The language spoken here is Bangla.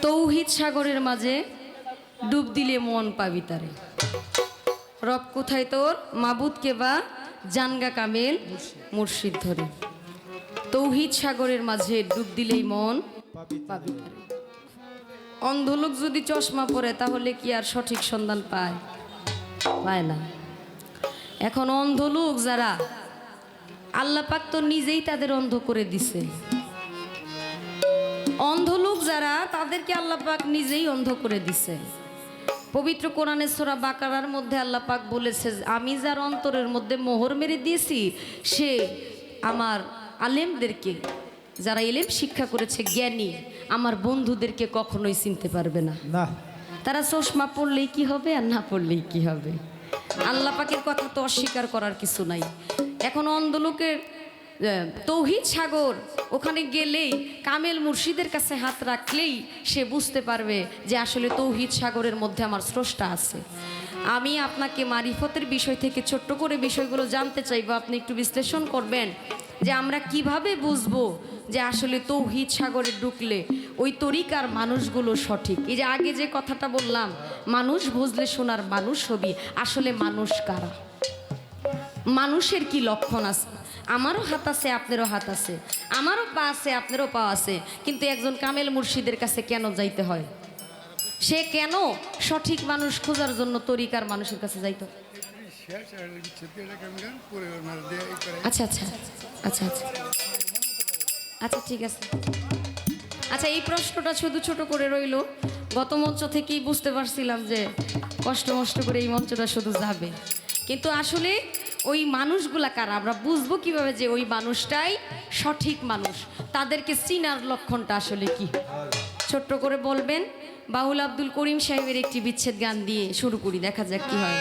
তৌহিদ সাগরের মাঝে ডুব দিলে মন পাবি তারে। রব কোথায় তোর মাবুদকে বা জানগা কামেল মুর্শিদ ধরে। তৌহিদ সাগরের মাঝে ডুব দিলেই মন পাবি তারে। অন্ধলোক যদি চশমা পরে তাহলে কি আর সঠিক সন্ধান পায়? পায় না। এখন অন্ধলোক যারা, আল্লাহ পাক তো নিজেই তাদের অন্ধ করে দিছে। অন্ধলোক যারা, তাদেরকে আল্লাহ পাক নিজেই অন্ধ করে দিছে। পবিত্র কোরআনে সূরা বাকারার মধ্যে আল্লাহ পাক বলেছে, আমি যার অন্তরের মধ্যে মোহর মেরে দিয়েছি সে আমার আলেমদেরকে, যারা ইলম শিক্ষা করেছে, জ্ঞানী আমার বন্ধুদেরকে কখনোই চিনতে পারবে না। তারা চশমা পড়লেই কি হবে আর না পড়লেই কি হবে? আল্লাহ পাকের কথা তো অস্বীকার করার কিছু নাই। এখন অন্ধলোকের তৌহিদ সাগর, ওখানে গেলেই কামেল মুর্শিদের কাছে হাত রাখলেই সে বুঝতে পারবে যে আসলে তৌহিদ সাগরের মধ্যে আমার স্রষ্টা আছে। আমি আপনাকে মারিফতের বিষয় থেকে ছোট্ট করে বিষয়গুলো জানতে চাইবো, আপনি একটু বিশ্লেষণ করবেন যে আমরা কিভাবে বুঝবো যে আসলে তৌহিদ সাগরে ঢুকলে ওই তরিকার মানুষগুলো সঠিক। এই যে আগে যে কথাটা বললাম, মানুষ বুঝলে শোনার মানুষ হবি, আসলে মানুষ কারা, মানুষের কি লক্ষণ আছে? আমারও হাত আছে, আপনারও হাত আছে, আমারও পা আছে, আপনারও পা আছে, কিন্তু একজন কামেল মুর্শিদের কাছে কেন যাইতে হয়? সে কেন সঠিক মানুষ খোঁজার জন্য তরিকার মানুষের কাছে যাইতো? আচ্ছা আচ্ছা আচ্ছা আচ্ছা আচ্ছা ঠিক আছে। আচ্ছা, এই প্রশ্নটা শুধু ছোট করে রইল। গত মঞ্চ থেকেই বুঝতে পারছিলাম যে কষ্ট মষ্ট করে এই মঞ্চটা শুধু যাবে, কিন্তু আসলে ওই মানুষগুলা কারা, আমরা বুঝবো কিভাবে যে ওই মানুষটাই সঠিক মানুষ? তাদেরকে চিনার লক্ষণটা আসলে কি? ছোট্ট করে বলবেন। বাউল আব্দুল করিম সাহেবের একটি বিচ্ছেদ গান দিয়ে শুরু করি, দেখা যাক কি হয়।